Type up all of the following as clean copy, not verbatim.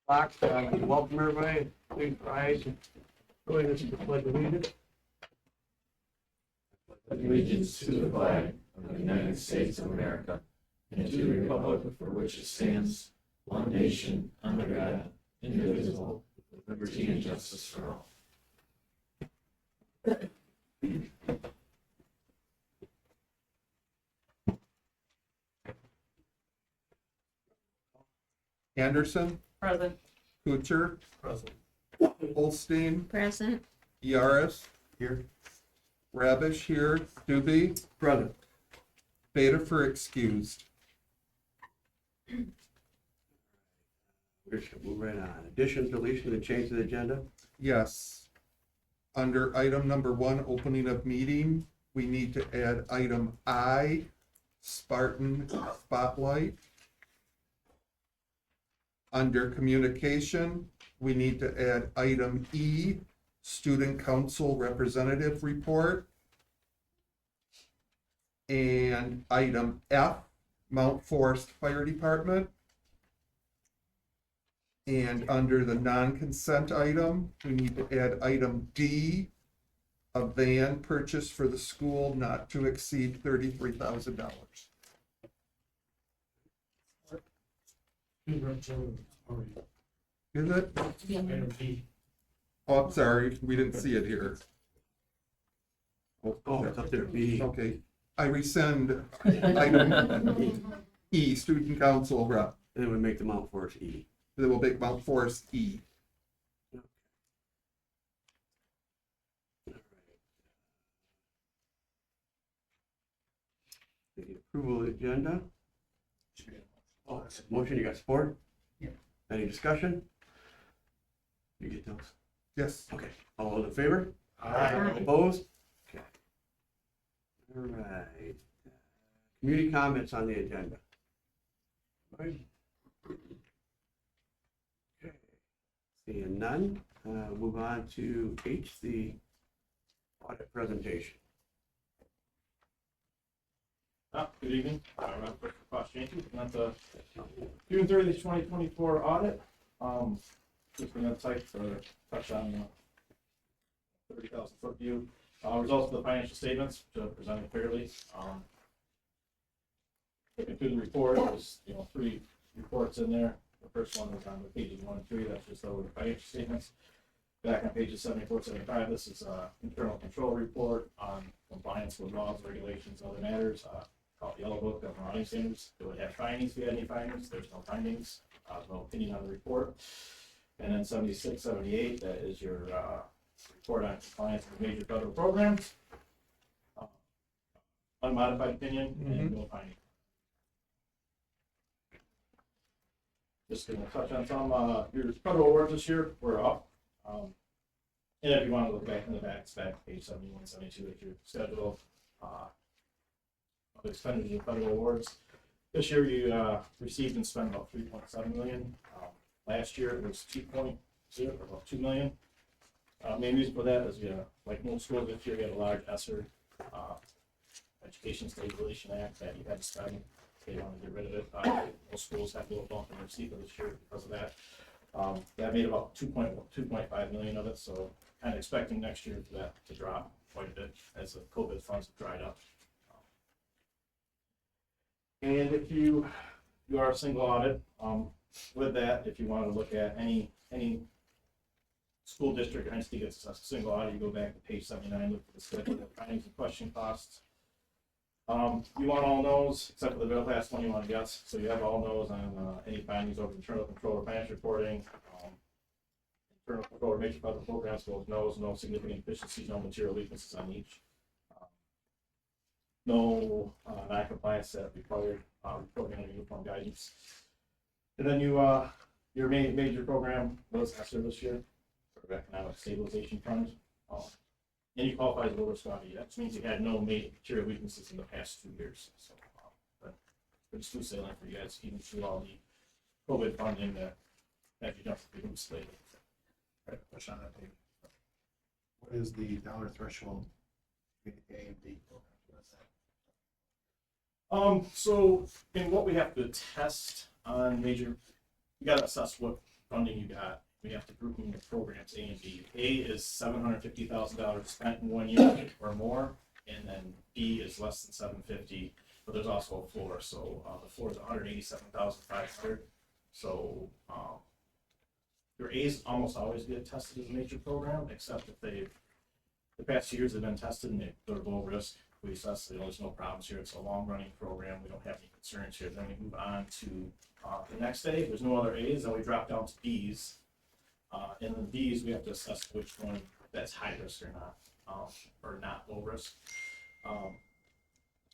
Fox, welcome everybody. Please rise and join us in the pledge of allegiance. Allegiance to the flag of the United States of America and to the republic for which it stands, one nation, under God, indivisible, with liberty and justice for all. Anderson, Present. Kuchar, Present. Holstein, Present. Yaris, Here. Rabish here, Doobie, Present. Beta for excused. We're just gonna move right on. Additions, deletion, and change to the agenda. Yes. Under item number 1, opening of meeting, we need to add item I, Spartan Spotlight. Under communication, we need to add item E, Student Council Representative Report. And item F, Mount Forest Fire Department. And under the non-consent item, we need to add item D, a van purchase for the school not to exceed $33,000. Is it? Oh, I'm sorry, we didn't see it here. Oh, it's up there, B. Okay, I rescind item E, Student Council Rep. And then we make the Mount Forest E. Then we'll make Mount Forest E. The approval of the agenda. Oh, it's a motion, you got support? Yeah. Any discussion? You get those? Yes. Okay, all those in favor? Aye. Opposed? Okay. All right. Community comments on the agenda. Right. Okay. Seeing none, move on to H, the audit presentation. Good evening. Cost changes. Not the June 30th, 2024 audit. Just been on site for touch on 30,000 foot view. Results of the financial statements presented fairly. Looking through the report, there's 3 reports in there. The first one was on the pages 1 and 3. That's just over the financial statements. Back on pages 74, 75, this is internal control report on compliance with laws, regulations, and other matters. Called the Yellow Book of Auditing Standards. Do it have findings? If you had any findings, there's no findings. No opinion on the report. And then 76, 78, that is your report on compliance with major federal programs. Unmodified opinion and no finding. Just going to touch on some. Your federal awards this year were up. And if you want to look back in the back, it's back to page 71, 72 at your schedule. Of expenditures of federal awards. This year you received and spent about $3.7 million. Last year it was 2.0, about $2 million. Main reason for that is, like most schools this year, you had a large ESSER, Education Stabilization Act that you had to spend. They want to get rid of it. Most schools have to go bump in receipt of this year because of that. That made about 2.5 million of it, so kind of expecting next year for that to drop quite a bit as the COVID funds have dried up. And if you are a single audit, with that, if you want to look at any school district or entity gets a single audit, you go back to page 79, look at the schedule of findings and question costs. You want all no's, except for the very last one you want to guess. So you have all no's on any findings over internal control or financial reporting. Internal control or major federal programs, both no's, no significant deficiencies, no material weaknesses on each. No non-compliance that required reporting under uniform guidance. And then your major program was ESSER this year, for Economic Stabilization Fund. And you qualify as lower Scotty. That means you had no major material weaknesses in the past 2 years. So, but it's smooth sailing for you guys, even through all the COVID funding that you don't have to slate. Right, question on that page. What is the dollar threshold between A and B programs? So in what we have to test on major, we got to assess what funding you got, we have to group them into programs A and B. A is $750,000 spent in 1 year or more, and then B is less than 750, but there's also a floor, so the floor is 187,500. So your A's almost always get tested as a major program, except if the past 2 years they've been tested and they're low risk. We assess there's no problems here. It's a long running program. We don't have any concerns here. Then we move on to the next day. There's no other A's. Then we drop down to B's. And then B's, we have to assess which one that's high risk or not low risk.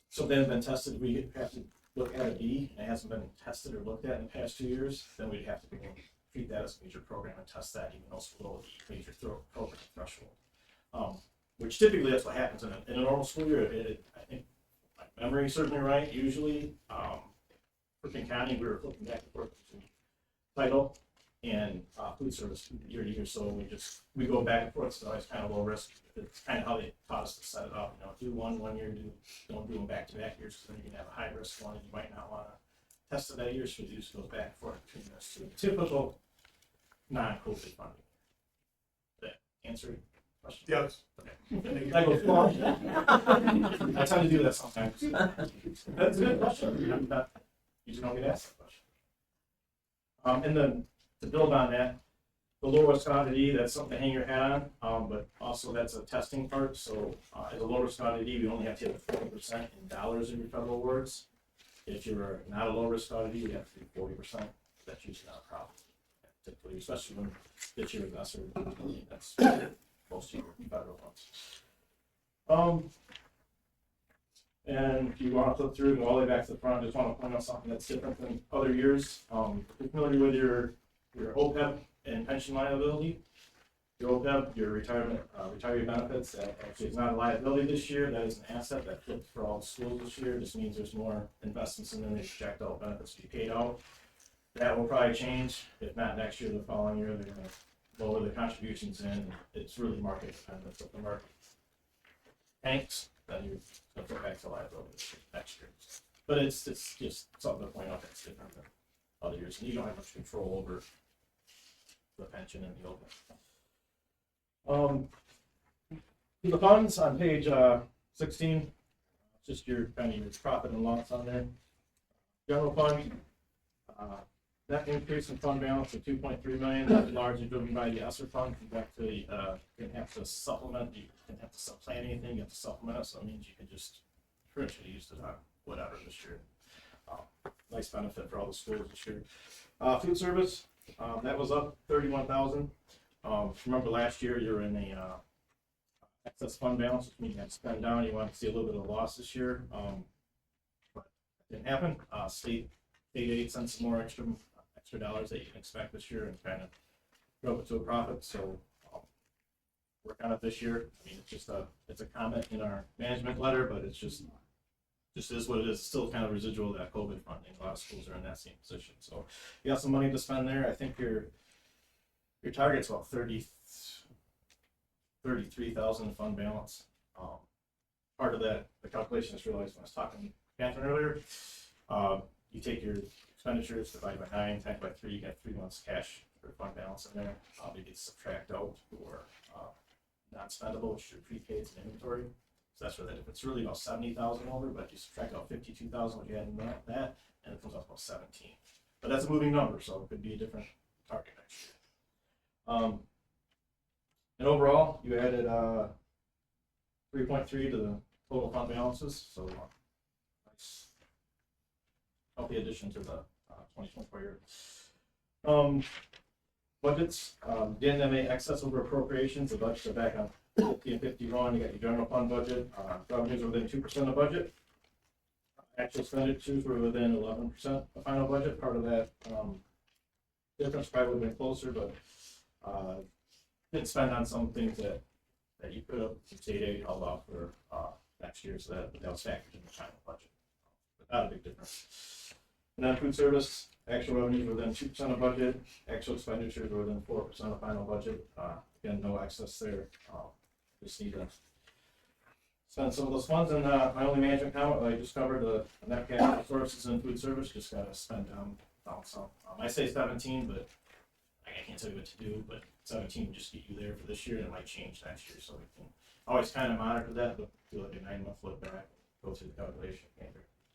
So if they haven't been tested, we have to look at a B, and it hasn't been tested or looked at in the past 2 years. Then we'd have to treat that as a major program and test that, even though it's below the major program threshold. Which typically that's what happens in a normal school year. I think my memory is certainly right. Usually, for Pinconning, we were looking back and forth between title and food service year to year. So we go back and forth. So it's kind of low risk. It's kind of how they taught us to set it up. Do one year, don't do them back to back years, because then you can have a high risk one, and you might not want to test it that year. So we just go back and forth between those two. Typical non-COVID funding. That answer your question? Yes. Okay. I go long. I tend to do that sometimes. That's a good question. You just don't get asked that question. And then to build on that, the low risk oddity, that's something to hang your hat on, but also that's a testing part. So as a low risk oddity, we only have to hit 40% in dollars in your federal awards. If you're not a low risk oddity, you have to do 40%. That's usually not a problem. Typically, especially when this year is lesser, that's most of your federal funds. And if you want to flip through and go all the way back to the front, I just want to point out something that's different than other years. If you're familiar with your OPEB and pension liability, your OPEB, your retiree benefits, that actually is not a liability this year. That is an asset that flipped for all the schools this year. It just means there's more investments in them. They project all benefits to be paid out. That will probably change. If not next year, the following year, they're going to lower the contributions in. It's really market dependent. If the market tanks, then you're going to put back to liability next year. But it's just something to point out that's different than other years. And you don't have much control over the pension and the OPEB. The funds on page 16, just your profit and loss on there. General fund, net increase in fund balance of $2.3 million, that's largely driven by the ESSER fund. Back to you can have to supplement, you can have to supplant anything, you have to supplement it, so it means you can just pretty much use it on whatever this year. Nice benefit for all the schools this year. Food service, that was up $31,000. Remember last year you were in a excess fund balance, which means you had to spend down. You want to see a little bit of loss this year, but it didn't happen. State aid sent some more extra dollars that you can expect this year and kind of drove it to a profit. So work on it this year. I mean, it's a comment in our management letter, but it's just is what it is. It's still kind of residual of that COVID funding. A lot of schools are in that same position. So you got some money to spend there. I think your target's about 33,000 fund balance. Part of that, the calculation is realized when I was talking to Catherine earlier. You take your expenditures, divide by 9, times by 3, you get 3 months cash for fund balance in there. You get subtract out for non-spendable, which is your prepaids and inventory. So that's where that, it's really about 70,000 over, but you subtract out 52,000, what you had in that, and it comes out about 17. But that's a moving number, so it could be a different target next year. And overall, you added 3.3 to the total fund balances, so nice, healthy addition to the 2024 year. Budgets, didn't have any excess over appropriations. The budgets are back on 50 and 51. You got your general fund budget. Revenues are within 2% of budget. Actual expenditures were within 11% of final budget. Part of that difference probably would have been closer, but didn't spend on some things that you could have. Some state aid held off for next year, so that was factored in the final budget. But not a big difference. And then food service, actual revenues were within 2% of budget. Actual expenditures were within 4% of final budget. Again, no excess there. Just need to spend some of those funds. And my only management comment, I just covered the net cash sources in food service. Just got to spend down some. I say 17, but I I can't tell you what to do, but 17 would just get you there for this year, and it might change next year, so we can always kind of monitor that, but do like a 9-month look back, go through the calculation,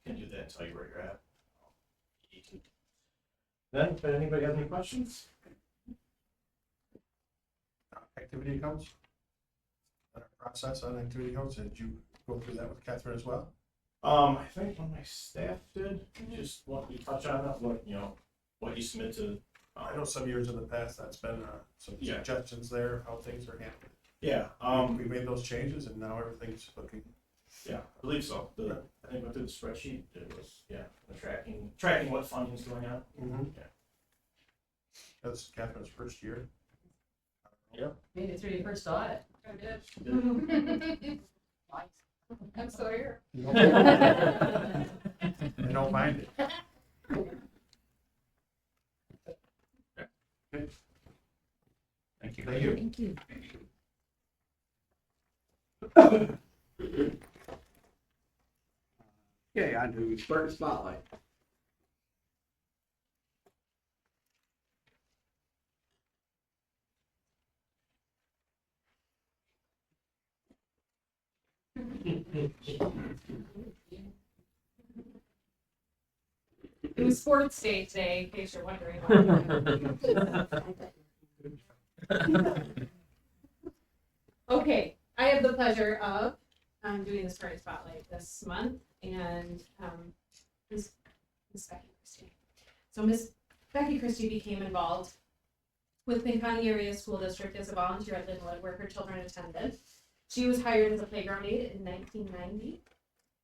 can do that and tell you where you're at. Then, if anybody has any questions? Activity accounts? Process on activity accounts, did you go through that with Catherine as well? I think one of my staff did, just want to touch on that, what you submit to. I know some years in the past, that's been some Yeah. suggestions there, how things are handled. Yeah, We made those changes and now everything's looking. yeah, I believe so. I think went through the spreadsheet, it was, the tracking what funding's going on. Yeah. That's Catherine's first year. Maybe through your first audit. I did. I'm still here. I don't mind it. Thank you. Thank you. Thank you. Okay, on to Spartan Spotlight. It was sports day today, in case you're wondering. Okay, I have the pleasure of doing the Spartan Spotlight this month, and Miss Becky Christie. So Miss Becky Christie became involved with Pinconning Area School District as a volunteer at Linwood, where her children attended. She was hired as a playground aide in 1990.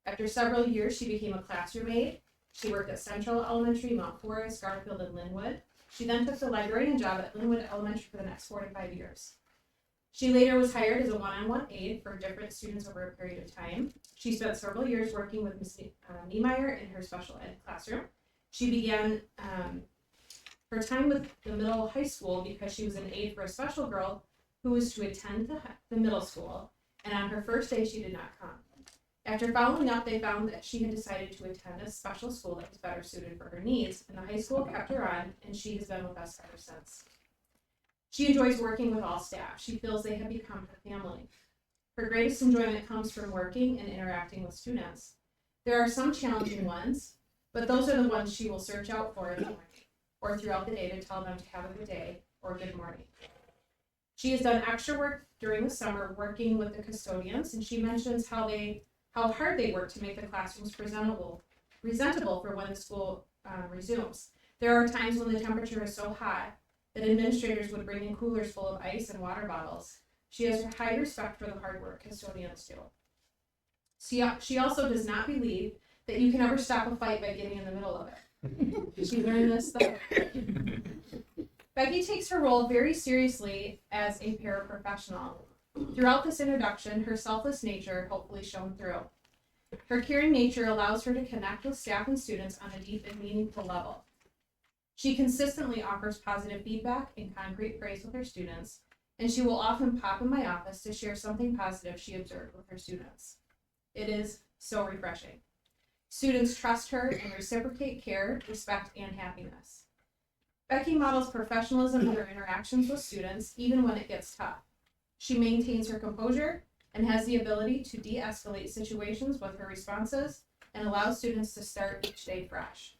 After several years, she became a classroom aide. She worked at Central Elementary, Mount Forest, Garfield, and Linwood. She then took the librarian job at Linwood Elementary for the next 4 to 5 years. She later was hired as a one-on-one aide for different students over a period of time. She spent several years working with Ms. Niemeyer in her special ed classroom. She began her time with the middle high school because she was an aide for a special girl who was to attend the middle school, and on her first day she did not come. After following up, they found that she had decided to attend a special school that was better suited for her needs, and the high school kept her on, and she has been with us ever since. She enjoys working with all staff. She feels they have become her family. Her greatest enjoyment comes from working and interacting with students. There are some challenging ones, but those are the ones she will search out for in the morning or throughout the day to tell them to have a good day or good morning. She has done extra work during the summer working with the custodians, and she mentions how hard they work to make the classrooms presentable for when the school resumes. There are times when the temperature is so hot that administrators would bring in coolers full of ice and water bottles. She has high respect for the hard work custodians do. She also does not believe that you can ever stop a fight by getting in the middle of it. She learned this though. Becky takes her role very seriously as a paraprofessional. Throughout this introduction, her selfless nature hopefully shone through. Her caring nature allows her to connect with staff and students on a deep and meaningful level. She consistently offers positive feedback and concrete praise with her students, and she will often pop in my office to share something positive she observed with her students. It is so refreshing. Students trust her and reciprocate care, respect, and happiness. Becky models professionalism in her interactions with students, even when it gets tough. She maintains her composure and has the ability to de-escalate situations with her responses and allows students to start each day fresh.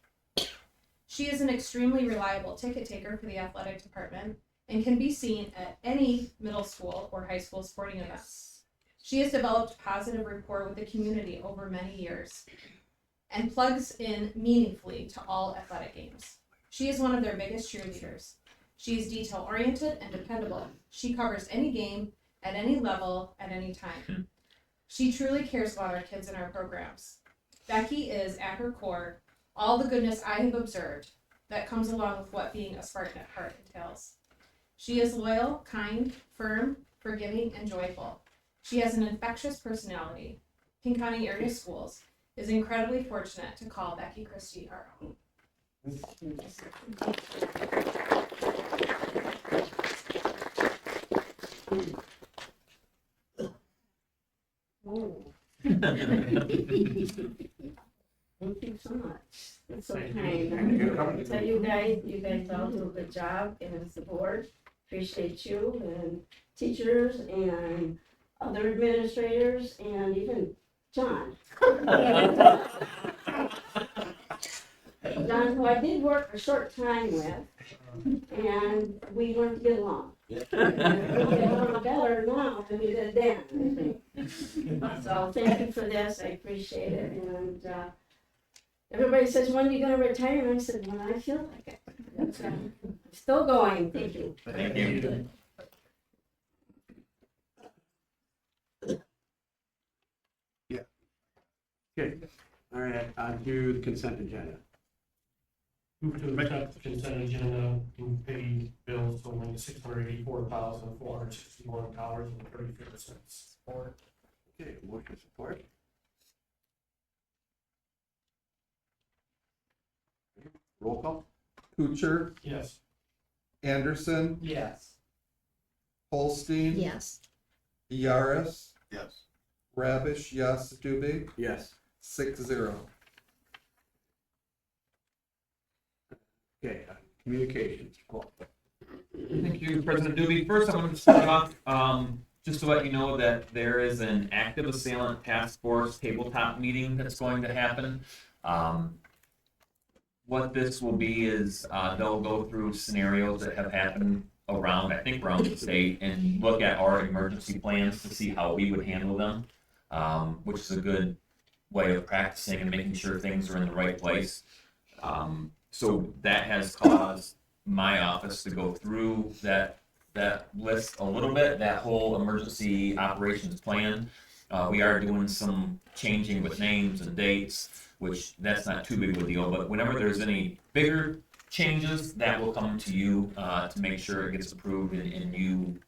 She is an extremely reliable ticket taker for the athletic department and can be seen at any middle school or high school sporting events. She has developed positive rapport with the community over many years and plugs in meaningfully to all athletic games. She is one of their biggest cheerleaders. She is detail-oriented and dependable. She covers any game, at any level, at any time. She truly cares about our kids and our programs. Becky is, at her core, all the goodness I have observed that comes along with what being a Spartan at heart entails. She is loyal, kind, firm, forgiving, and joyful. She has an infectious personality. Pinconning Area Schools is incredibly fortunate to call Becky Christie our own. Oh. Thank you so much. It's so kind. So you guys all do a good job, and as the board, appreciate you, and teachers, and other administrators, and even John. John, who I did work a short time with, and we learned to get along. We get along better now than we did then, I think. So thank you for this, I appreciate it, and, everybody says, when are you gonna retire? And I said, when I feel like it. I'm still going, thank you. Thank you. Okay, all right, on to the consent agenda. Move to accept the consent agenda and pay bills totaling $684,461.34. Okay, motion support. Roll call? Kuchar, Yes. Anderson, Yes. Holstein. Yes. Yaris, Yes. Rabish, yes, Dubig, Yes. 6-0. Okay, communications, Paul. Thank you, President Doobie. First, I want to start off, just to let you know that there is an active assailant task force tabletop meeting that's going to happen. What this will be is, they'll go through scenarios that have happened around the state and look at our emergency plans to see how we would handle them, which is a good way of practicing and making sure things are in the right place. So that has caused my office to go through that list a little bit, that whole emergency operations plan. We are doing some changing with names and dates, which that's not too big of a deal, but whenever there's any bigger changes, that will come to you to make sure it gets approved and you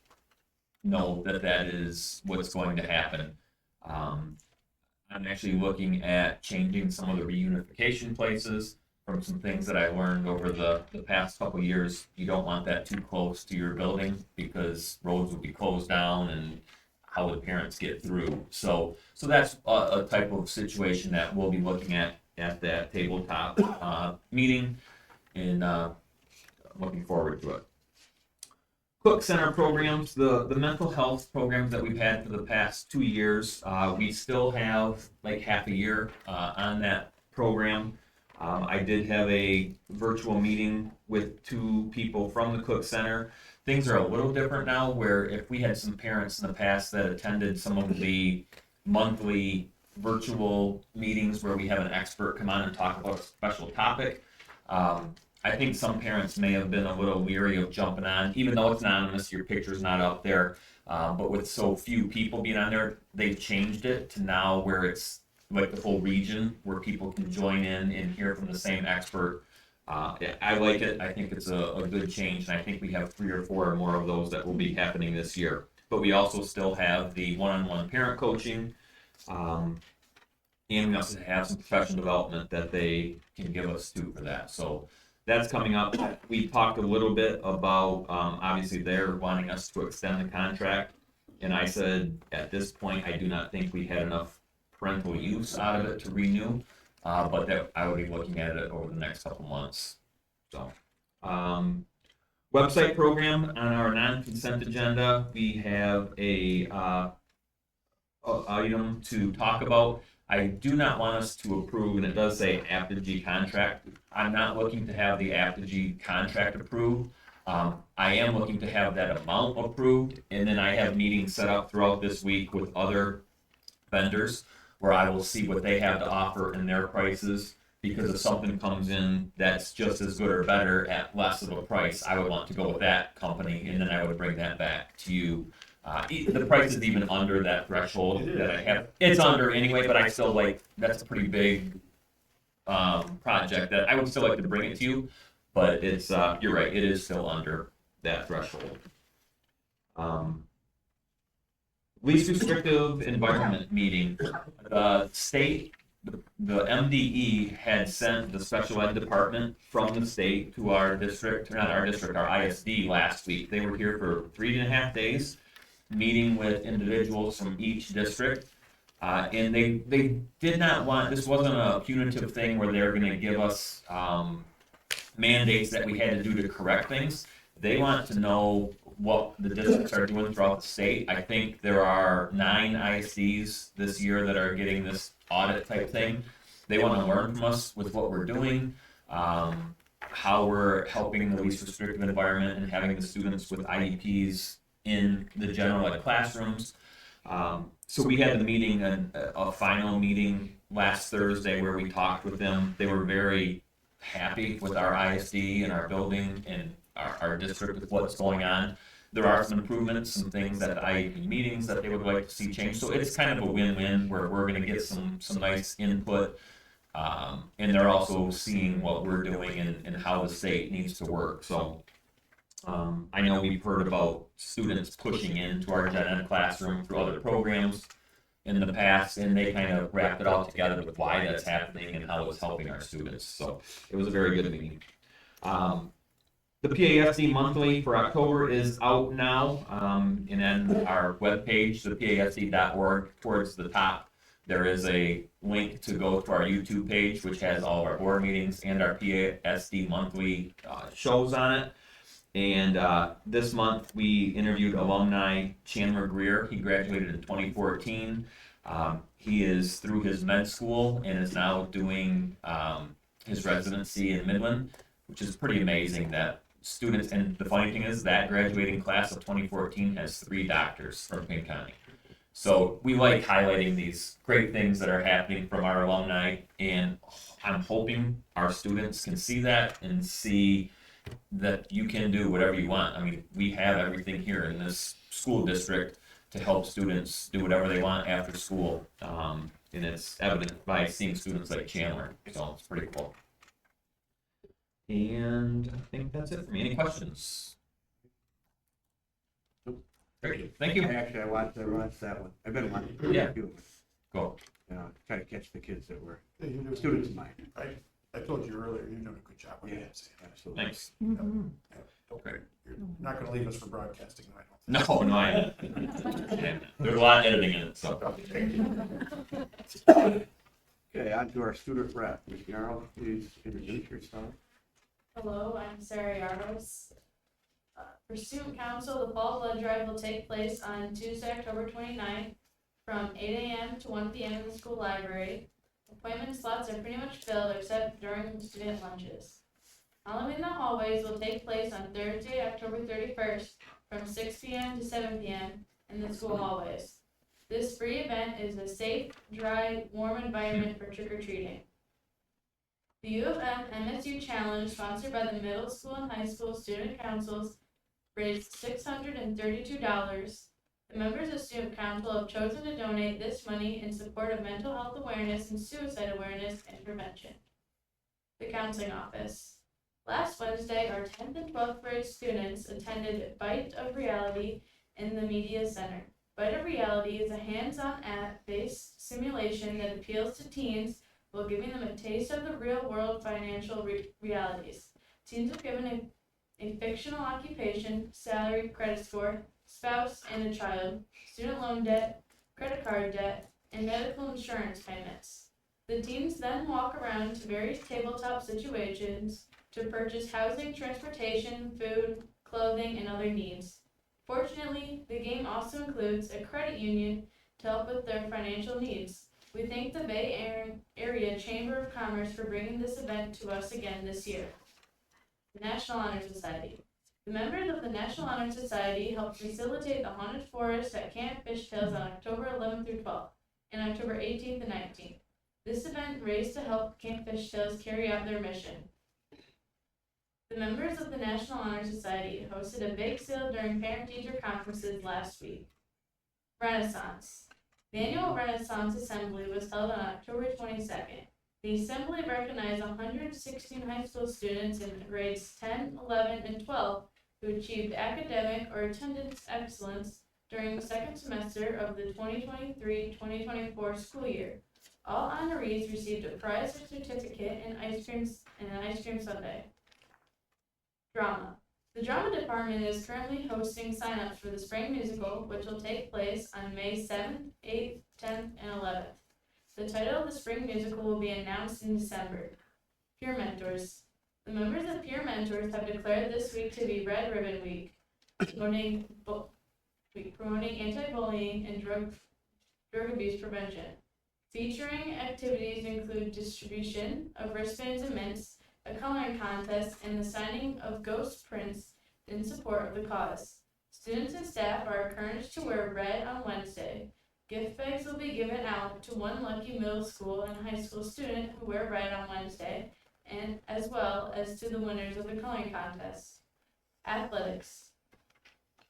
know that that is what's going to happen. I'm actually looking at changing some of the reunification places from some things that I learned over the past couple years. You don't want that too close to your building because roads would be closed down and how would parents get through? So that's a type of situation that we'll be looking at that tabletop meeting, and looking forward to it. Cook Center programs, the mental health programs that we've had for the past 2 years, we still have like half a year on that program. I did have a virtual meeting with 2 people from the Cook Center. Things are a little different now, where if we had some parents in the past that attended some of the monthly virtual meetings where we have an expert come on and talk about a special topic, I think some parents may have been a little leery of jumping on, even though it's anonymous, your picture's not up there. But with so few people being on there, they've changed it to now where it's like the whole region where people can join in and hear from the same expert. I like it. I think it's a good change, and I think we have 3 or 4 more of those that will be happening this year. But we also still have the one-on-one parent coaching, and we also have some professional development that they can give us too for that. So that's coming up. We talked a little bit about, obviously they're wanting us to extend the contract, and I said at this point I do not think we had enough parental use out of it to renew. But that I would be looking at it over the next couple months. So, website program on our non-consent agenda, we have a item to talk about. I do not want us to approve, and it does say Apogee contract. I'm not looking to have the Apogee contract approved. I am looking to have that amount approved, and then I have meetings set up throughout this week with other vendors where I will see what they have to offer in their prices, because if something comes in that's just as good or better at less of a price, I would want to go with that company, and then I would bring that back to you. The price is even under that threshold that I have. It's under anyway, but I still that's a pretty big project that I would still like to bring it to you, but it's, you're right, it is still under that threshold. Least restrictive environment meeting. The state, the MDE had sent the special ed department from the state to our district, not our district, our ISD last week. They were here for 3.5 days, meeting with individuals from each district. And they did not want, this wasn't a punitive thing where they're gonna give us, mandates that we had to do to correct things. They want to know what the districts are doing throughout the state. I think there are 9 ISDs this year that are getting this audit type thing. They want to learn from us with what we're doing, how we're helping the least restrictive environment and having the students with IEPs in the general ed classrooms. So we had the meeting, a final meeting last Thursday where we talked with them. They were very happy with our ISD and our building and our district with what's going on. There are some improvements, some things at the IEP meetings that they would like to see changed. So it's kind of a win-win where we're going to get some nice input. And they're also seeing what we're doing and how the state needs to work. So I know we've heard about students pushing into our gen ed classroom through other programs in the past, and they kind of wrapped it all together with why that's happening and how it's helping our students. So it was a very good meeting. The PASD monthly for October is out now, and then our webpage, the PASD.org, towards the top, there is a link to go to our YouTube page, which has all of our board meetings and our PASD monthly shows on it. And this month we interviewed alumni Chandler Greer. He graduated in 2014. He is through his med school and is now doing his residency in Midland, which is pretty amazing that students, and the funny thing is that graduating class of 2014 has 3 doctors from Pinconning. So we like highlighting these great things that are happening from our alumni, and I'm hoping our students can see that and see that you can do whatever you want. I mean, we have everything here in this school district to help students do whatever they want after school. And it's evident by seeing students like Chandler. So it's pretty cool. And I think that's it for me. Any questions? Great. Thank you. Actually, I watched that one. I've been watching. Yeah. You Cool. know, try to catch the kids that were Yeah, you do. students of mine. I told you earlier, you're doing a good job with Yeah, it. absolutely. Thanks. Don't Okay. You're not gonna leave us for broadcasting, I don't. No, I there's a lot of editing in it, so. Okay, on to our student rep. Ms. Yarrow, please introduce yourself. Hello, I'm Sarah Yaros. For Student Council, the Fall Blood Drive will take place on Tuesday, October 29th from 8 a.m. to 1 p.m. in the school library. Appointment slots are pretty much filled except during student lunches. Halloween in the Hallways will take place on Thursday, October 31st from 6 p.m. to 7 p.m. in the school hallways. This free event is a safe, dry, warm environment for trick-or-treating. The U of M MSU Challenge, sponsored by the middle school and high school student councils, raised $632. The members of Student Council have chosen to donate this money in support of mental health awareness and suicide awareness and prevention. The Counseling Office. Last Wednesday, our 10th and 12th grade students attended Bite of Reality in the Media Center. Bite of Reality is a hands-on app-based simulation that appeals to teens while giving them a taste of the real-world financial realities. Teens are given a fictional occupation, salary, credit score, spouse, and a child, student loan debt, credit card debt, and medical insurance payments. The teens then walk around to various tabletop situations to purchase housing, transportation, food, clothing, and other needs. Fortunately, the game also includes a credit union to help with their financial needs. We thank the Bay Area Chamber of Commerce for bringing this event to us again this year. The National Honor Society. The members of the National Honor Society helped facilitate the Haunted Forest at Camp Fishtails on October 11th through 12th and October 18th and 19th. This event raised to help Camp Fishtails carry out their mission. The members of the National Honor Society hosted a bake sale during parent-teacher conferences last week. Renaissance. The annual Renaissance Assembly was held on October 22nd. The Assembly recognized 116 high school students in grades 10, 11, and 12 who achieved academic or attendance excellence during the second semester of the 2023-2024 school year. All honorees received a prize or certificate and an ice cream sundae. Drama. The drama department is currently hosting signups for the spring musical, which will take place on May 7th, 8th, 10th, and 11th. The title of the spring musical will be announced in December. Peer Mentors. The members of Peer Mentors have declared this week to be Red Ribbon Week, promoting anti-bullying and drug abuse prevention. Featuring activities include distribution of wristbands and mints, a coloring contest, and the signing of ghost prints in support of the cause. Students and staff are encouraged to wear red on Wednesday. Gift bags will be given out to one lucky middle school and high school student who wear red on Wednesday, and as well as to the winners of the coloring contest. Athletics.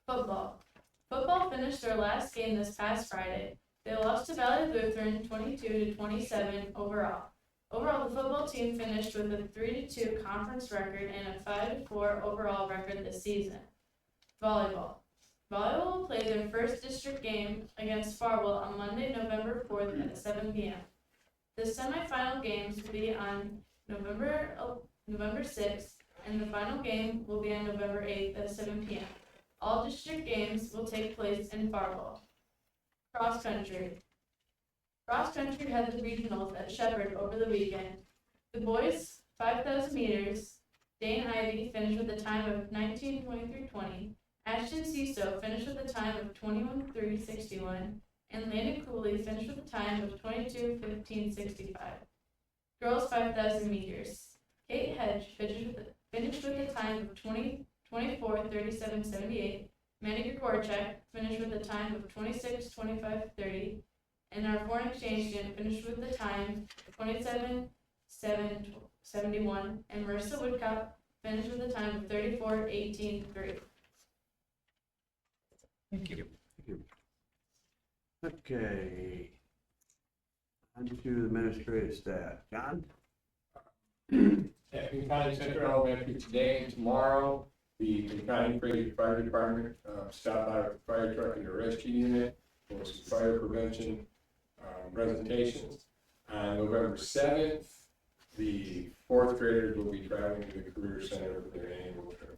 Football. Football finished their last game this past Friday. They lost to Valley Lutheran 22-27 overall. Overall, the football team finished with a 3-2 conference record and a 5-4 overall record this season. Volleyball. Volleyball will play their first district game against Farwell on Monday, November 4th at 7 p.m. The semifinal games will be on November 6th, and the final game will be on November 8th at 7 p.m. All district games will take place in Farwell. Cross country. Cross country had the regionals at Shepherd over the weekend. The boys, 5,000 meters, Dane Ivy finished with a time of 19:23:20. Ashton Ciso finished with a time of 21:30:61, and Landon Cooley finished with a time of 22:15:65. Girls 5,000 meters. Kate Hedge finished with a time of 24:37:78. Maddie Grigorchak finished with a time of 26:25:30, and our foreign exchange student finished with a time of 27:71, and Marissa Woodcup finished with a time of 34:18:3. Thank you. Okay. On to the administrative staff. John? At Pinconning Central Elementary today and tomorrow, the Pinconning Fire Department stopped by with a fire truck and a rescue unit for some fire prevention presentations. On November 7th, the fourth graders will be traveling to the Career Center for their annual trip.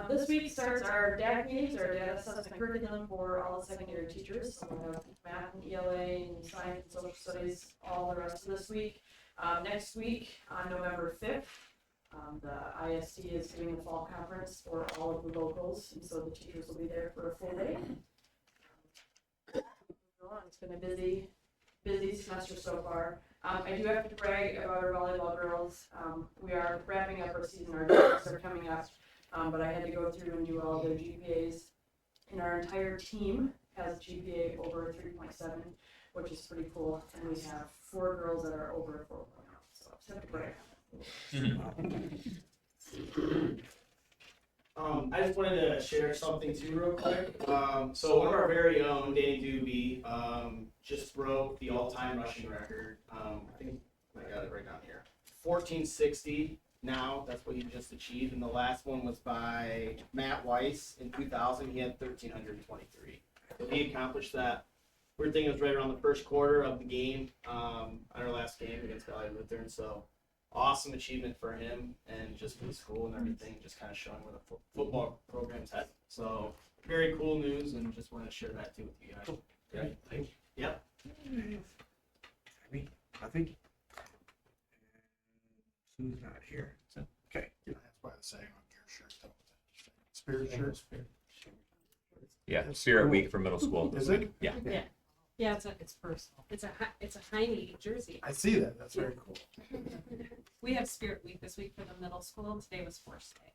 This week starts our DAC meetings, our data assessment curriculum for all the secondary teachers. So we'll have math and ELA and science and social studies all the rest of this week. Next week on November 5th, the ISD is doing a fall conference for all of the locals, and so the teachers will be there for a full day. It's been a busy semester so far. I do have to brag about our volleyball girls. We are wrapping up our season, our games are coming up. But I had to go through and do all the GPAs, and our entire team has a GPA over 3.7, which is pretty cool. And we have 4 girls that are over 4.0, so I just have to brag. I just wanted to share something too real quick. So one of our very own, Danny Doobie, just broke the all-time rushing record. I think I got it right down here. 1460. Now, that's what he just achieved, and the last one was by Matt Weiss in 2000. He had 1,323. So he accomplished that. Weird thing, it was right around the first quarter of the game, on our last game against Valley Lutheran. So awesome achievement for him and just for the school and everything, just kind of showing where the football program's at. So very cool news, and just wanted to share that too with you guys. Okay, thank you. Yep. Nothing? Who's not here? Okay. That's why the saying on your shirt, spirit shirt. Yeah, Spirit Week for middle school. Is it? Yeah. Yeah, it's personal. It's a Heine jersey. I see that. That's very cool. We have Spirit Week this week for the middle school. Today was Force Day.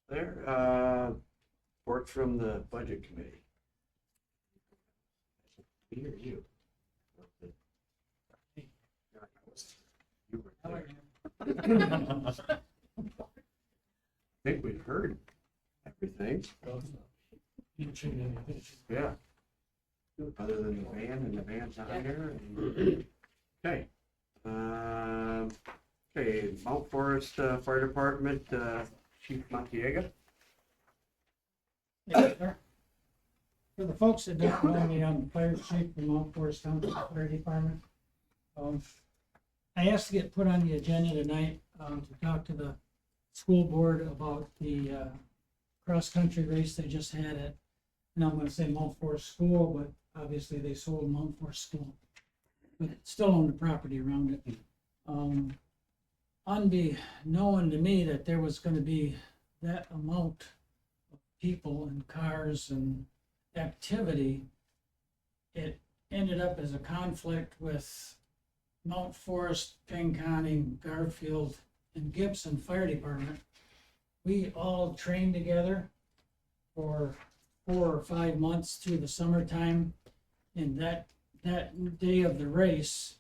There, report from the budget committee. Me or you? You were there. I think we've heard everything. Yeah. Other than the van, and the van's not here. Okay. Okay, Mount Forest Fire Department, Chief Montiega. For the folks that don't know me, I'm the fire chief from Mount Forest Township Fire Department. I asked to get put on the agenda tonight, to talk to the school board about the, cross-country race they just had at, and I'm gonna say Mount Forest School, but obviously they sold Mount Forest School. But still own the property around it. Unknown to me that there was gonna be that amount of people and cars and activity, it ended up as a conflict with Mount Forest, Pinconning, Garfield, and Gibson Fire Department. We all trained together for 4 or 5 months through the summertime, and that day of the race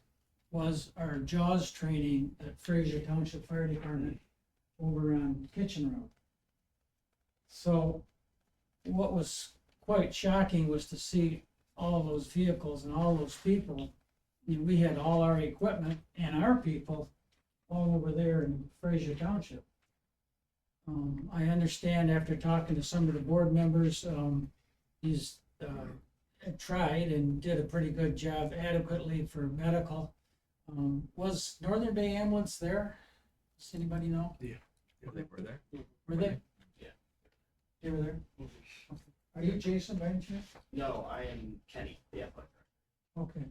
was our JAWS training at Fraser Township Fire Department over on Kitchen Road. So what was quite shocking was to see all those vehicles and all those people. And we had all our equipment and our people all over there in Fraser Township. I understand after talking to some of the board members, he's tried and did a pretty good job adequately for medical. Was Northern Bay Ambulance there? Does anybody know? Yeah, they were there. Were they? Yeah. They were there? Okay. Are you Jason by any chance? No, I am Kenny, the athletic director. Okay.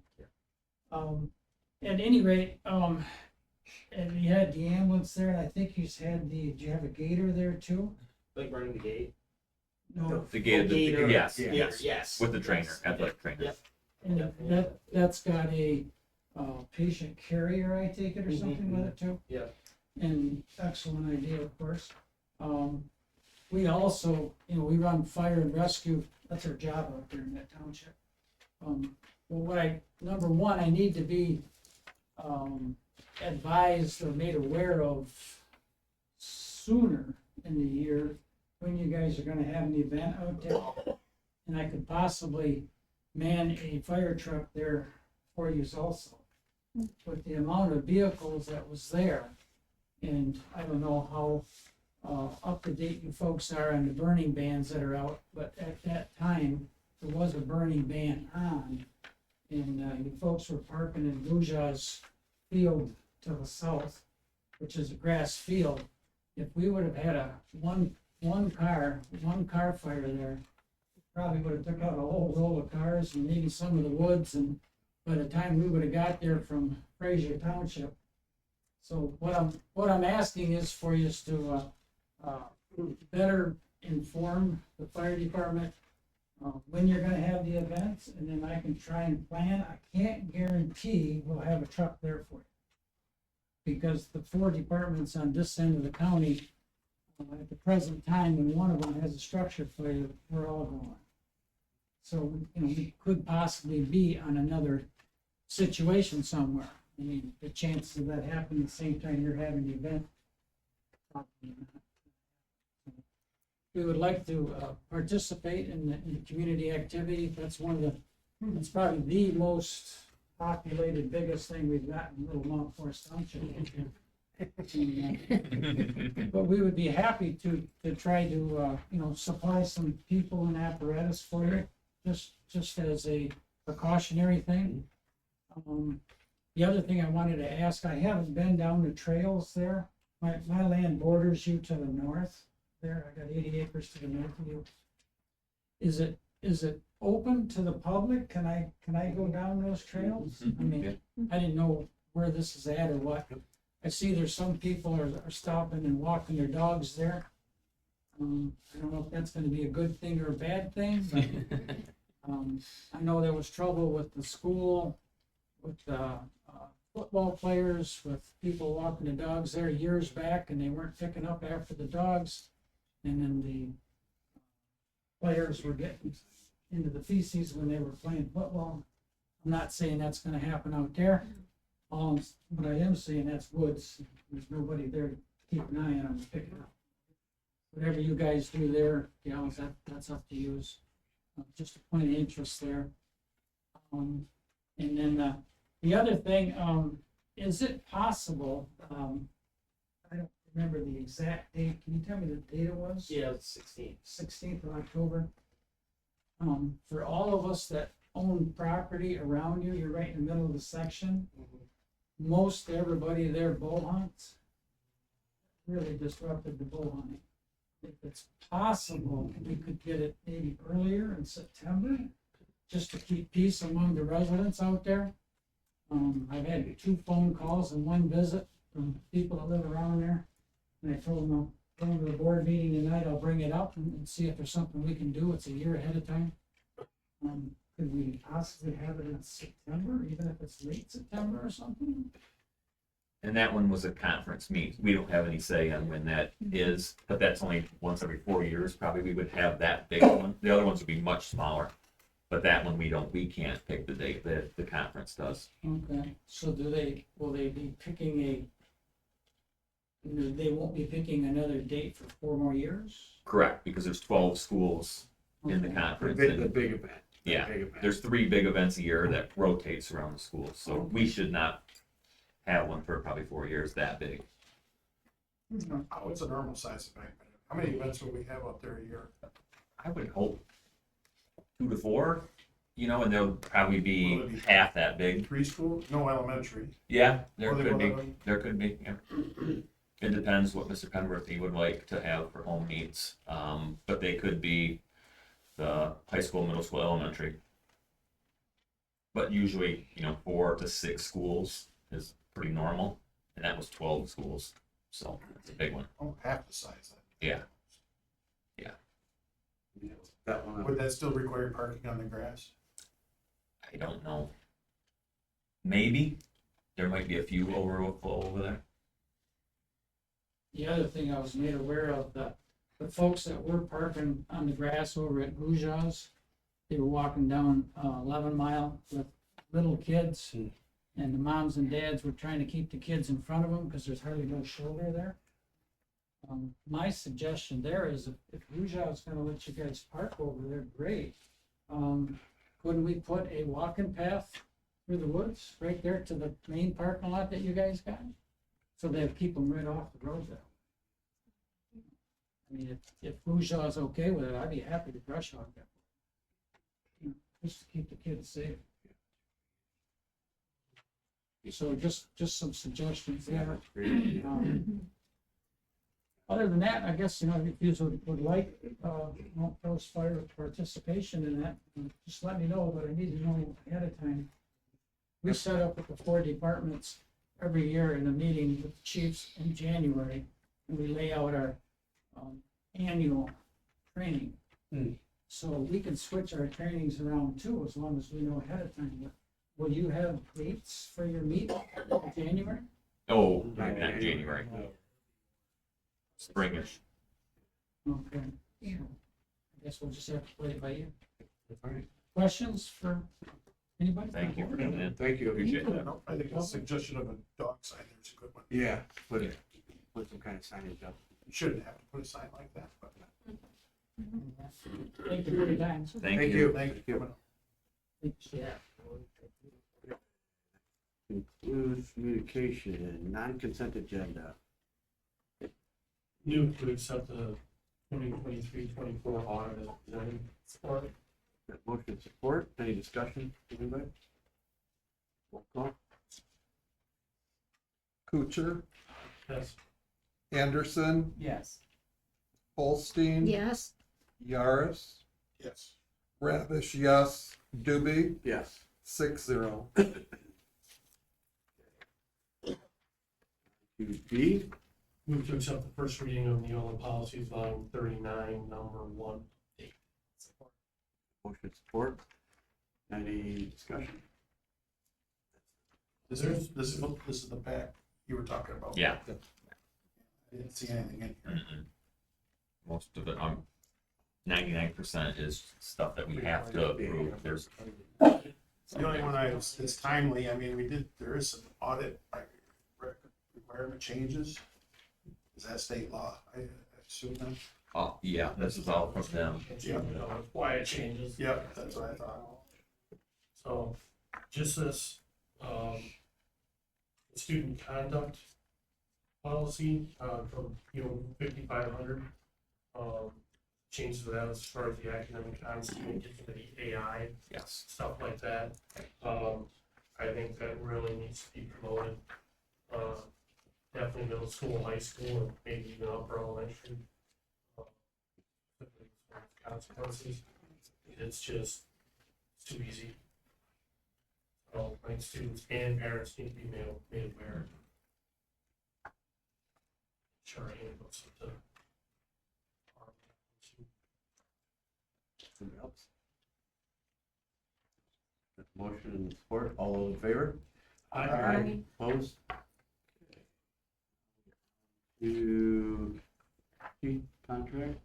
At any rate, and you had the ambulance there, and I think he's had did you have a gator there too? Like running the gate? No. The gate, Gator. yes, Gator, yes, yes. with the trainer, Yes. athletic trainer. Yep. And that's got a patient carrier, I take it, or something with it too? Yep. And excellent idea, of course. We also, we run fire and rescue, that's our job out there in that township. Well, number one, I need to be advised or made aware of sooner in the year when you guys are gonna have an event out there. And I could possibly man a fire truck there for you also. With the amount of vehicles that was there, and I don't know how up to date you folks are on the burning bans that are out, but at that time, there was a burning ban on. And you folks were parking in Boujah's field to the south, which is a grass field. If we would have had one car fire there, probably would have took out a whole row of cars and maybe some of the woods, and by the time we would have got there from Fraser Township. So what I'm asking is for you to better inform the fire department when you're gonna have the events, and then I can try and plan. I can't guarantee we'll have a truck there for you, because the 4 departments on this end of the county, at the present time, when one of them has a structure fire, we're all going. So, we could possibly be on another situation somewhere. I mean, the chances of that happening at the same time you're having the event, probably not. We would like to participate in the community activity. That's it's probably the most populated, biggest thing we've got in Little Mount Forest Township. But we would be happy to try to, supply some people and apparatus for you, just as a precautionary thing. The other thing I wanted to ask, I haven't been down the trails there. My land borders you to the north there. I got 80 acres to the north of you. Is it open to the public? Can I go down those trails? I mean, I didn't know where this is at or what. I see there's some people are stopping and walking their dogs there. I don't know if that's gonna be a good thing or a bad thing, but I know there was trouble with the school, with football players, with people walking the dogs there years back, and they weren't picking up after the dogs. And then the players were getting into the feces when they were playing football. I'm not saying that's gonna happen out there. But I am saying that's woods. There's nobody there to keep an eye on them, pick it up. Whatever you guys do there, gals, that's up to you. Just a point of interest there. And then the other thing, is it possible, I don't remember the exact date, can you tell me the date it was? Yeah, it's 16. 16th of October. For all of us that own property around you, you're right in the middle of the section. Most everybody there bow hunts. Really disrupted the bow hunting. If it's possible, we could get it maybe earlier in September, just to keep peace among the residents out there. I've had 2 phone calls and 1 visit from people that live around there. And I told them, I'll go to the board meeting tonight, I'll bring it up and see if there's something we can do. It's a year ahead of time. Could we possibly have it in September, even if it's late September or something? And that one was a conference meet. We don't have any say on when that is, but that's only once every 4 years, probably we would have that big one. The other ones would be much smaller. But that one we can't pick the date, the conference does. Okay, so will they be picking they won't be picking another date for 4 more years? Correct, because there's 12 schools in the Okay. conference. The and- big event. Yeah, Big event. there's 3 big events a year that rotates around the school, so we should not have one for probably 4 years that big. What's a normal size event? How many events will we have out there a year? I would hope 2 to 4, and they'll probably Will be it be- half that big. Preschool, no elementary. Yeah, there Or they could will be, have- there could be, yeah. It depends what Mr. Penworthy would like to have for home meets, but they could be the high school, middle school, elementary. But usually, 4 to 6 schools is pretty normal, and that was 12 schools, so it's a big one. Oh, half the size then. Yeah. That one. Would that still require parking on the grass? I don't know. Maybe, there might be a few overflow over there. The other thing I was made aware of, the folks that were parking on the grass over at Gouja's, they were walking down 11 Mile with little kids, and the moms and dads were trying to keep the kids in front of them because there's hardly no shoulder there. My suggestion there is if Gouja's gonna let you guys park over there, great. Couldn't we put a walking path through the woods right there to the main parking lot that you guys got? So they'd keep them right off the road there. I mean, if Gouja's okay with it, I'd be happy to brush hog that. Just to keep the kids safe. So just some suggestions there. Other than that, I guess, if you would like, Mount Post Fire participation in that, just let me know, but I need to know ahead of time. We set up with the 4 departments every year in a meeting with the chiefs in January, and we lay out our annual training. So we can switch our trainings around too, as long as we know ahead of time. But will you have dates for your meet in January? Oh, not January. Springish. Okay. Yeah. I guess we'll just have to play it by ear. Questions for anybody? Thank you for coming in. Thank you. Appreciate that. No, I think the suggestion of a dog sign there is a good one. Yeah, put some kind of signage up. You shouldn't have to put a sign like that, but. Thank you for your time. Thank Thank you. you. Thank you for coming. Concludes communication, non-consent agenda. Move to accept the 2023-24 audit as presented. Support. Got motion support, any discussion, anybody? Roll call. Kuchar, Yes. Anderson, Yes. Holstein. Yes. Yaris, Yes. Ravish, yes. Doobie, Yes. 6-0. B, Move to accept the first reading of Neola policies, volume 39, number 1. Support. motion support, any discussion? This is the pack you were talking about. Yeah. I didn't see anything in here. Most of it, 99% is stuff that we have to approve. There's, The only one it's timely, I mean, there is some audit requirement changes. Is that state law? I assume that? yeah, this is all from them. Yeah. Why it changes. Yep, that's what I thought. So, just this, student conduct policy, from, 5,500. changes to that as far as the academic honesty and getting to the AI, Yes. stuff like that. I think that really needs to be promoted. Definitely middle school, high school, and maybe even upper elementary. Consequences. It's just too easy. So, I think students and parents need to be made aware. Sure, handbooks with the. Somebody else? Motion and support, all those in favor? Aye. Opposed? To contract?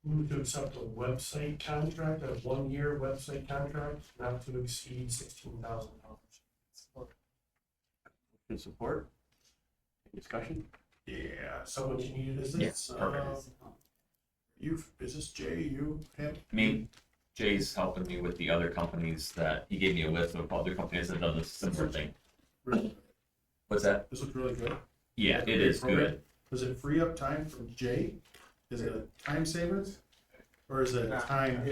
Move to accept a website contract, a 1-year website contract, not to exceed $16,000. And support? Any discussion? Yeah, so what you needed is Yes, this, perfect. is this Jay, you, him? Me, Jay's helping me with the other companies that, he gave me a list of other companies that have done this similar thing. Really? What's that? This looks really good. Yeah, it is good. Does it free up time from Jay? Is it a time saver? Or is it a time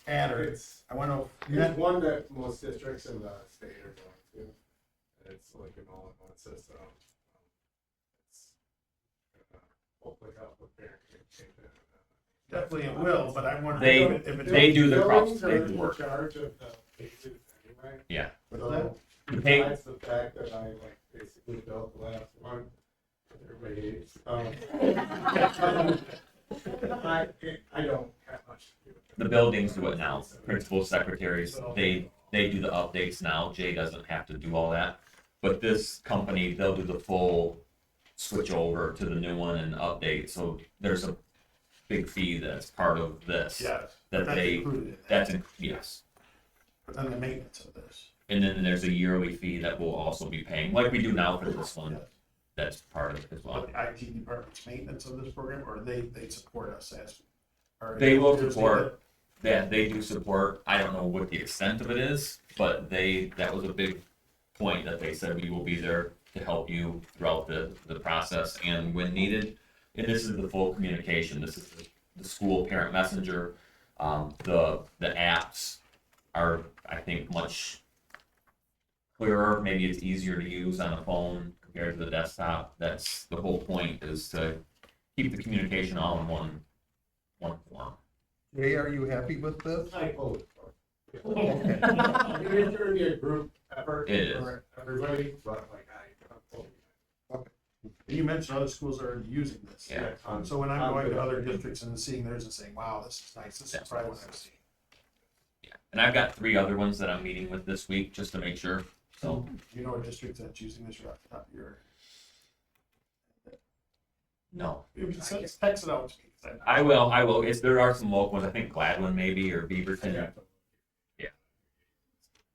adder? I wanna, It's one that most districts in the state are going to. It's like an all-in-one system. It's hopefully help with parent communication. definitely it will, but I wonder They- if it's. They do the Buildings they are do in work. charge of the bases anyway. Yeah. So Hey. besides the fact that I like basically built the last one, everybody hates, I don't have much to do with it. The buildings do it now. Principals, secretaries, they do the updates now. Jay doesn't have to do all that. But this company, they'll do the full switch over to the new one and update. So there's a big fee that's part of this. Yes. That that's they, included in that. yes. But then the maintenance of this. And then there's a yearly fee that we'll also be paying, like we do now for this one. Yes. That's part of it as well. But the IT department's maintenance of this program, or they support us as. or They will there's support, that they do support, I don't know what the extent of it is, but that was a big point that they said we will be there to help you throughout the process and when needed. And this is the full communication, this is the school parent messenger, the apps are, I think, much clearer, maybe it's easier to use on a phone compared to the desktop. That's the whole point, is to keep the communication all in one form. Jay, are you happy with this? I vote for it. It's gonna be a group effort It is. for everybody, but like I vote. You mentioned other schools are already using this. Yeah. So when I'm going to other districts and seeing theirs and saying, wow, this is nice, this is probably what I've seen. Yeah, and I've got 3 other ones that I'm meeting with this week just to make sure. So Do you know a district that's using this right off the top of your? no, Text it out to me. 'Cause I will. There are some local ones. I think Gladwin maybe or Beaverton. Yeah.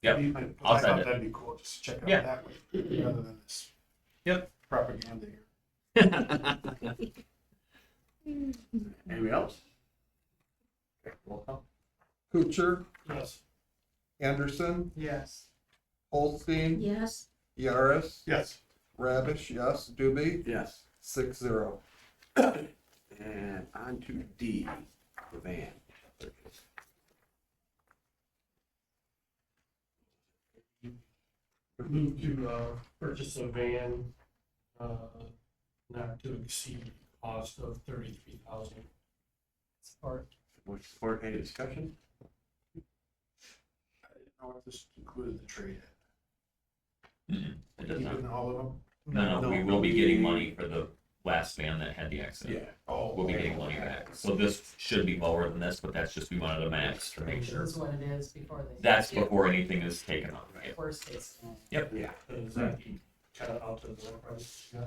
Yep. I'll I send thought it. that'd be cool, just check it Yeah. out that way, rather than this. Yep. Propaganda here. Anybody else? Okay, roll call. Kuchar, Yes. Anderson, Yes. Holstein, Yes. Yaris, Yes. Rabish, yes, Doobie, Yes. 6-0. And on to D, the van. purchase. Move to purchase a van, not to exceed cost of $33,000. Support. With support, any discussion? I didn't know if this included the trade. Mm-mm, it does not. Even all of them? No, we will be getting money for the last van that had the accident. Yeah. Oh. We'll be getting money back. So this should be lower than this, but that's just, we wanted a max to make sure. This is what it is before they. That's before anything is taken off. Right? Worst case. Yeah. Does that be cut out to the low price? Yeah.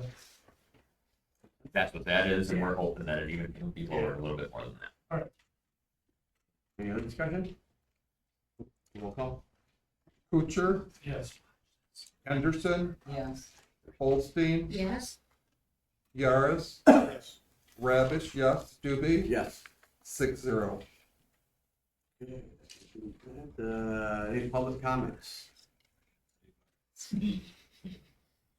That's what that is, and we're hoping that it even can be lower a little bit more than that. Any other discussion? Roll call. Kuchar, Yes. Anderson, Yes. Holstein, Yes. Yaris, Yes. Rabish, yes, Doobie, Yes. 6-0. Any public comments?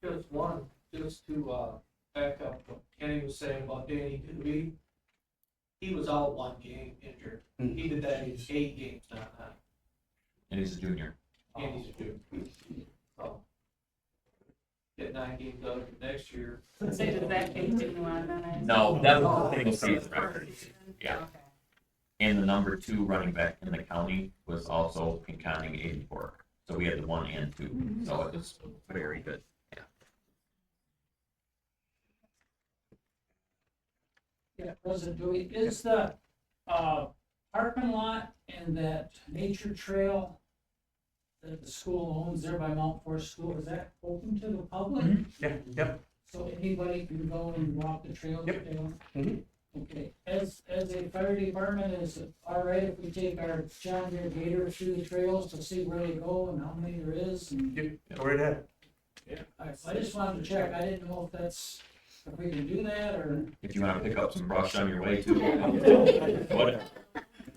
Just one, just to back up what Kenny was saying about Danny Doobie. he was out one game injured. He did that in 8 games, not 9. And he's a junior. And he's a dude. So, get 9 games out of it next year. Say, does that continue on then? No, that was the single season record. Yeah. Okay. And the number 2 running back in the county was also Pinconning 84. So we had the 1 and 2. So it was very good. Yeah. Yeah, President Dewey, is the, parking lot and that nature trail that the school owns there by Mount Forest School, is that open to the public? Yeah, yep. So anybody can go and walk the trail if they want? Okay, as a fire department, is it all right if we take our John Deere Gator through the trails to see where they go and how many there is? And Go right ahead. I just wanted to check, I didn't know if that's, if we can do that, or. If you want to pick up some brush on your way too. Whatever.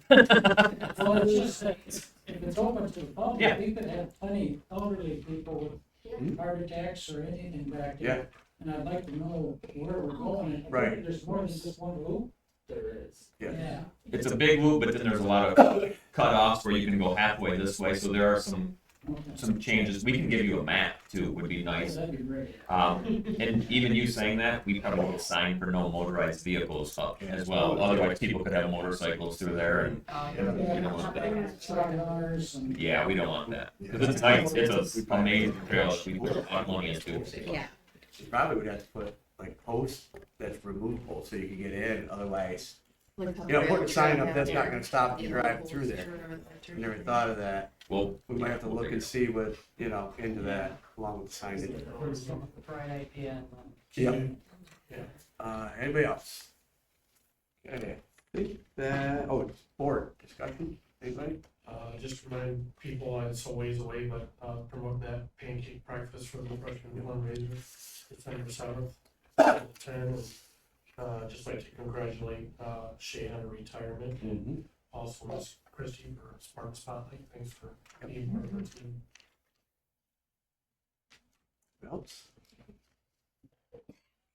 Well, it's just that if it's open to the public, Yeah. we could have plenty elderly people with heart attacks or anything back there. And I'd like to know where we're going. Right. There's more than just one loop? There is. Yeah. It's a big loop, but then there's a lot of cutoffs where you can go halfway this way. So there are some changes. We can give you a map too, would be nice. That'd be great. And even you saying that, we probably need a sign for no motorized vehicles up as well. Otherwise, people could have motorcycles through there, and we don't want that. Truckers and. Yeah, we don't want that. Because it's nice. It's an amazing trail. We put a lot of money into. Yeah. You probably would have to put like posts that's removable so you can get in, otherwise, you know, put a sign up that's not gonna stop you driving through there. I never thought of that. Well, We might have to look and see what, you know, into that along with the signage. Bright idea. Yep. Yeah. Anybody else? Okay, I think that, oh, it's board discussion, anybody? Just remind people, it's a ways away, but promote that pancake breakfast for the freshman fundraiser, December 7th at 10. And just like to congratulate Shay on her retirement, and also Miss Christie for Spartan Spotlight. Thanks for being part of our team. What else?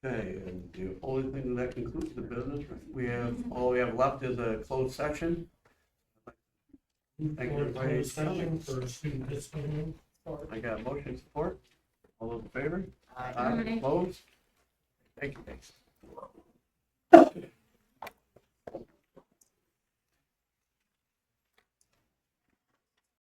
Okay, and the only thing that concludes the business, we have, all we have left is a closed section. Thank you, everybody. Session for student discipline. I got a motion support. All those in favor? Aye. Opposed? Thank you, thanks.